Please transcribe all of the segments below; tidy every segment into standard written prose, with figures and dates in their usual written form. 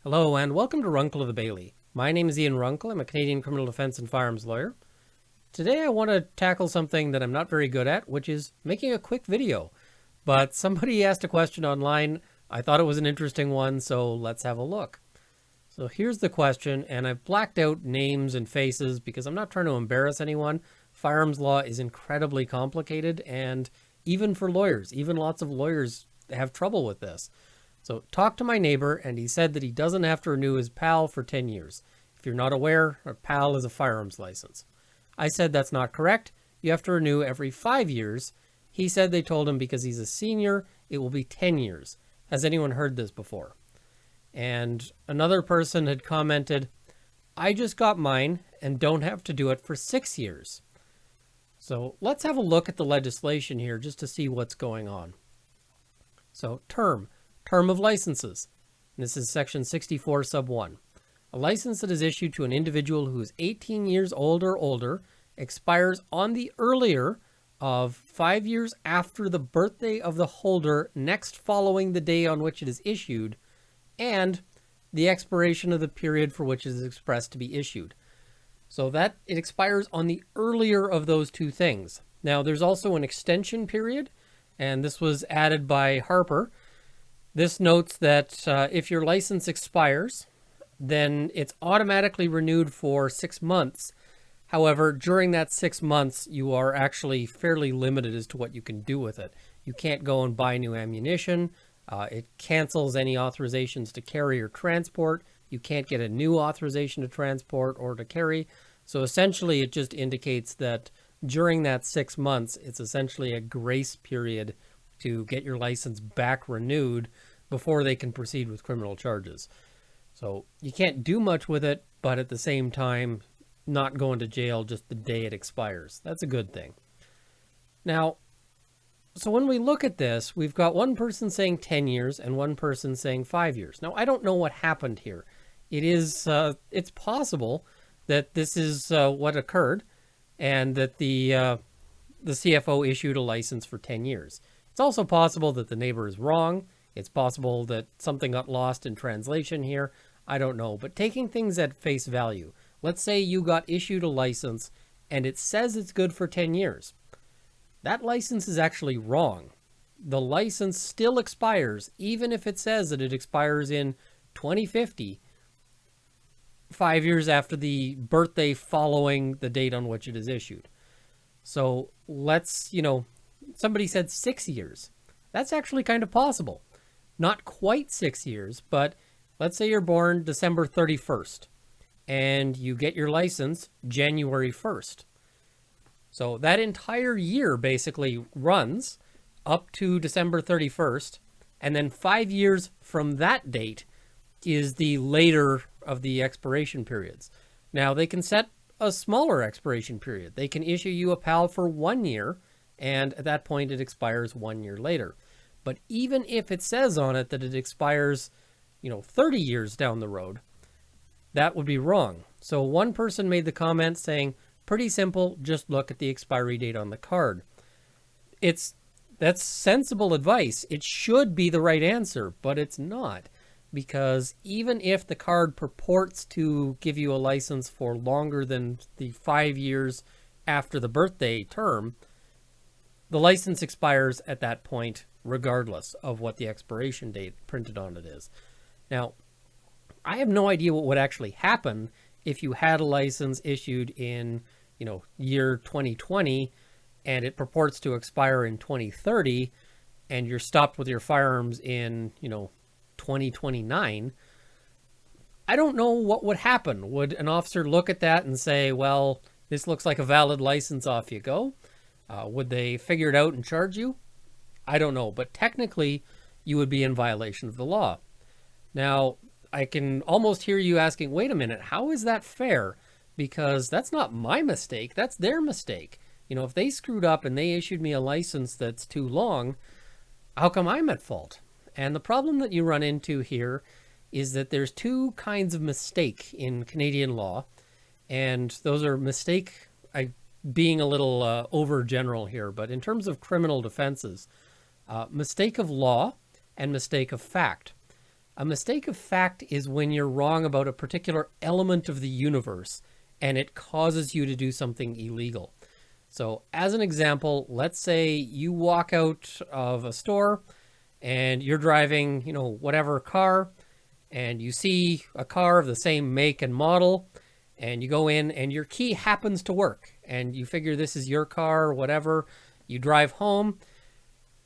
Hello and welcome to Runkle of the Bailey. My name is Ian Runkle. I'm a Canadian criminal defense and firearms lawyer. Today I want to tackle something that I'm not very good at, which is making a quick video. But somebody asked a question online. I thought it was an interesting one, so let's have a look. So here's the question, and I've blacked out names and faces because I'm not trying to embarrass anyone. Firearms law is incredibly complicated, and even for lawyers, even lots of lawyers have trouble with this. So talked to my neighbor, and he said that he doesn't have to renew his PAL for 10 years. If you're not aware, a PAL is a firearms license. I said that's not correct. You have to renew every 5 years. He said they told him because he's a senior, it will be 10 years. Has anyone heard this before? And another person had commented, I just got mine and don't have to do it for 6 years. So let's have a look at the legislation here just to see what's going on. So term of licenses. This is section 64 sub 1. A license that is issued to an individual who is 18 years old or older expires on the earlier of 5 years after the birthday of the holder next following the day on which it is issued and the expiration of the period for which it is expressed to be issued. So that it expires on the earlier of those two things. Now there's also an extension period, and this was added by Harper. This notes that if your license expires, then it's automatically renewed for 6 months. However, during that 6 months, you are actually fairly limited as to what you can do with it. You can't go and buy new ammunition. It cancels any authorizations to carry or transport. You can't get a new authorization to transport or to carry. So essentially, it just indicates that during that 6 months, it's essentially a grace period to get your license back renewed before they can proceed with criminal charges. So you can't do much with it, but at the same time, not going to jail just the day it expires. That's a good thing. Now, so when we look at this, we've got one person saying 10 years and one person saying 5 years. Now, I don't know what happened here. It's possible that this is what occurred and that the CFO issued a license for 10 years. It's also possible that the neighbor is wrong. It's possible that something got lost in translation here. I don't know. But taking things at face value, let's say you got issued a license and it says it's good for 10 years. That license is actually wrong. The license still expires, even if it says that it expires in 2050, 5 years after the birthday following the date on which it is issued. So let's, somebody said 6 years. That's actually kind of possible. Not quite 6 years, but let's say you're born December 31st and you get your license January 1st. So that entire year basically runs up to December 31st, and then 5 years from that date is the later of the expiration periods. Now they can set a smaller expiration period. They can issue you a PAL for 1 year, and at that point it expires 1 year later. But even if it says on it that it expires, 30 years down the road, that would be wrong. So one person made the comment saying, pretty simple, just look at the expiry date on the card. That's sensible advice. It should be the right answer, but it's not. Because even if the card purports to give you a license for longer than the 5 years after the birthday term, the license expires at that point regardless of what the expiration date printed on it is. Now, I have no idea what would actually happen if you had a license issued in, year 2020 and it purports to expire in 2030 and you're stopped with your firearms in, 2029. I don't know what would happen. Would an officer look at that and say, well, this looks like a valid license, off you go? Would they figure it out and charge you? I don't know, but technically you would be in violation of the law. Now, I can almost hear you asking, wait a minute, how is that fair? Because that's not my mistake, that's their mistake. If they screwed up and they issued me a license that's too long, how come I'm at fault? And the problem that you run into here is that there's two kinds of mistake in Canadian law, and those are being a little overgeneral here, but in terms of criminal defenses, mistake of law and mistake of fact. A mistake of fact is when you're wrong about a particular element of the universe and it causes you to do something illegal. So as an example, let's say you walk out of a store and you're driving, whatever car, and you see a car of the same make and model, and you go in and your key happens to work and you figure this is your car or whatever. You drive home.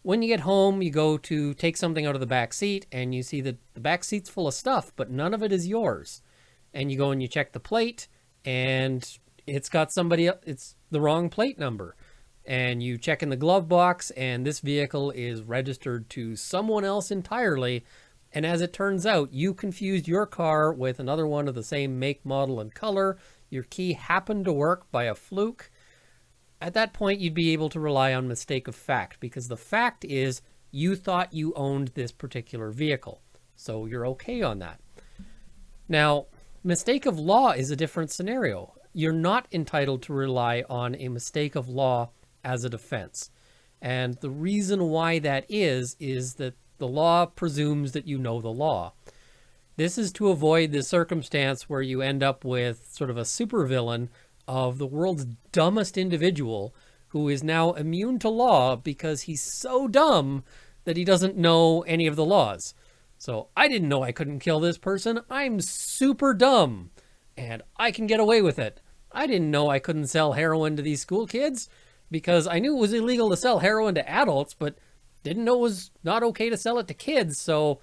When you get home, you go to take something out of the back seat and you see that the back seat's full of stuff, but none of it is yours. And you go and you check the plate and it's got it's the wrong plate number. And you check in the glove box and this vehicle is registered to someone else entirely. And as it turns out, you confused your car with another one of the same make, model, and color. Your key happened to work by a fluke. At that point, you'd be able to rely on mistake of fact, because the fact is you thought you owned this particular vehicle. So you're okay on that. Now, mistake of law is a different scenario. You're not entitled to rely on a mistake of law as a defense. And the reason why that is that the law presumes that you know the law. This is to avoid the circumstance where you end up with sort of a supervillain of the world's dumbest individual who is now immune to law because he's so dumb that he doesn't know any of the laws. So I didn't know I couldn't kill this person. I'm super dumb and I can get away with it. I didn't know I couldn't sell heroin to these school kids because I knew it was illegal to sell heroin to adults, but didn't know it was not okay to sell it to kids. So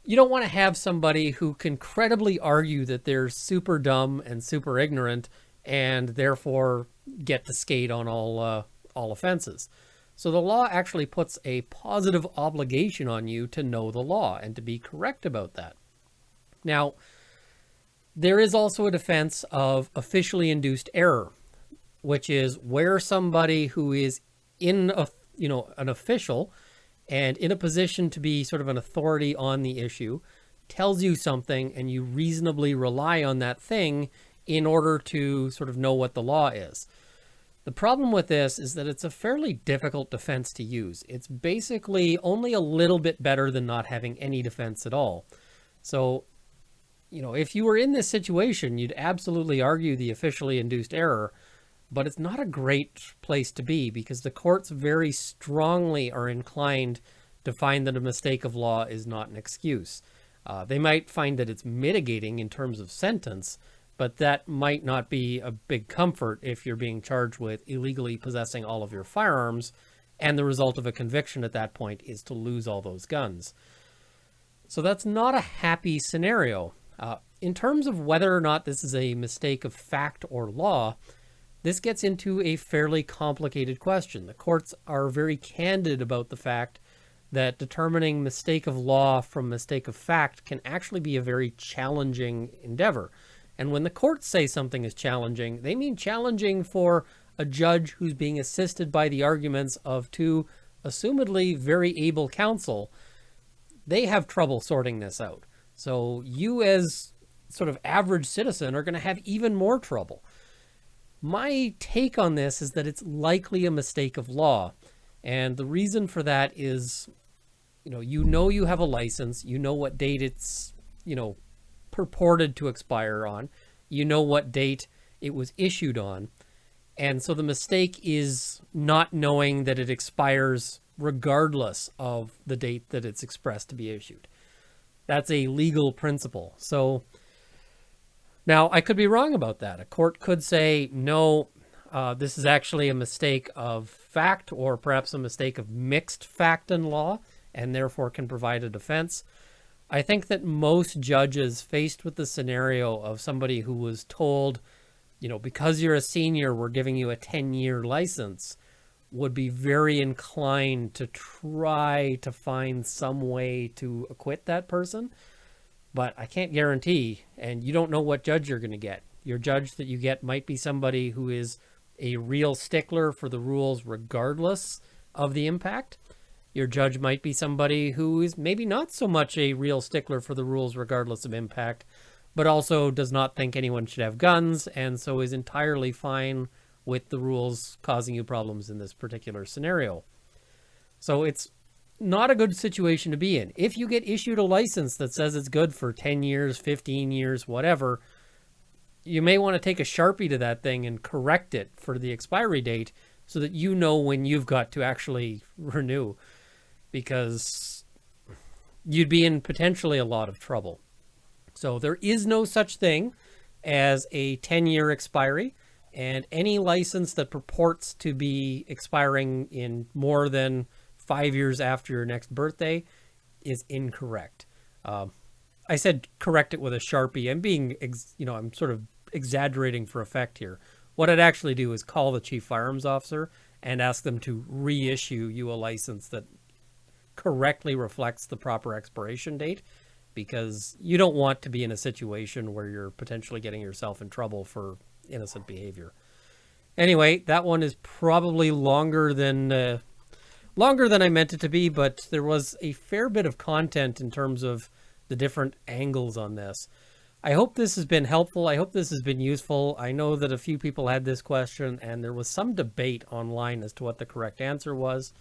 you don't want to have somebody who can credibly argue that they're super dumb and super ignorant and therefore get to skate on all offenses. So the law actually puts a positive obligation on you to know the law and to be correct about that. Now, there is also a defense of officially induced error, which is where somebody who is in an official and in a position to be sort of an authority on the issue tells you something and you reasonably rely on that thing in order to sort of know what the law is. The problem with this is that it's a fairly difficult defense to use. It's basically only a little bit better than not having any defense at all. So, if you were in this situation, you'd absolutely argue the officially induced error, but it's not a great place to be because the courts very strongly are inclined to find that a mistake of law is not an excuse. They might find that it's mitigating in terms of sentence, but that might not be a big comfort if you're being charged with illegally possessing all of your firearms, and the result of a conviction at that point is to lose all those guns. So that's not a happy scenario. In terms of whether or not this is a mistake of fact or law, this gets into a fairly complicated question. The courts are very candid about the fact that determining mistake of law from mistake of fact can actually be a very challenging endeavor. And when the courts say something is challenging, they mean challenging for a judge who's being assisted by the arguments of two assumedly very able counsel. They have trouble sorting this out. So you as sort of average citizen are going to have even more trouble. My take on this is that it's likely a mistake of law. And the reason for that is, you have a license, you know what date it's, purported to expire on, you know what date it was issued on. And so the mistake is not knowing that it expires regardless of the date that it's expressed to be issued. That's a legal principle. So now I could be wrong about that. A court could say, no, this is actually a mistake of fact, or perhaps a mistake of mixed fact and law, and therefore can provide a defense. I think that most judges faced with the scenario of somebody who was told, because you're a senior, we're giving you a 10-year license, would be very inclined to try to find some way to acquit that person. But I can't guarantee, and you don't know what judge you're going to get. Your judge that you get might be somebody who is a real stickler for the rules regardless of the impact. Your judge might be somebody who is maybe not so much a real stickler for the rules regardless of impact, but also does not think anyone should have guns, and so is entirely fine with the rules causing you problems in this particular scenario. So it's not a good situation to be in. If you get issued a license that says it's good for 10 years, 15 years, whatever, you may want to take a Sharpie to that thing and correct it for the expiry date so that you know when you've got to actually renew, because you'd be in potentially a lot of trouble. So there is no such thing as a 10-year expiry, and any license that purports to be expiring in more than 5 years after your next birthday is incorrect. I said correct it with a Sharpie. I'm being, I'm sort of exaggerating for effect here. What I'd actually do is call the chief firearms officer and ask them to reissue you a license that correctly reflects the proper expiration date, because you don't want to be in a situation where you're potentially getting yourself in trouble for innocent behavior. Anyway, that one is probably longer than I meant it to be, but there was a fair bit of content in terms of the different angles on this. I hope this has been helpful. I hope this has been useful. I know that a few people had this question, and there was some debate online as to what the correct answer was.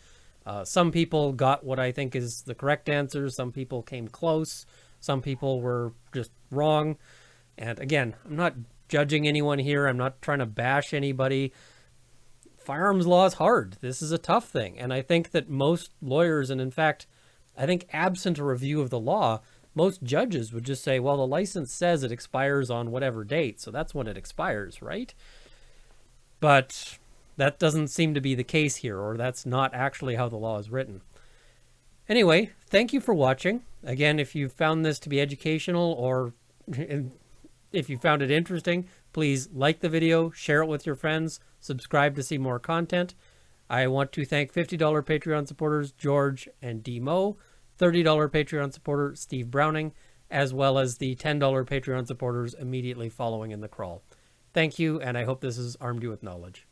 Some people got what I think is the correct answer. Some people came close. Some people were just wrong. And again, I'm not judging anyone here. I'm not trying to bash anybody. Firearms law is hard. This is a tough thing. And I think that most lawyers, and in fact, I think absent a review of the law, most judges would just say, well, the license says it expires on whatever date, so that's when it expires, right? But that doesn't seem to be the case here, or that's not actually how the law is written. Anyway, thank you for watching. Again, if you found this to be educational, or if you found it interesting, please like the video, share it with your friends, subscribe to see more content. I want to thank $50 Patreon supporters George and D-Mo, $30 Patreon supporter Steve Browning, as well as the $10 Patreon supporters immediately following in the crawl. Thank you, and I hope this has armed you with knowledge.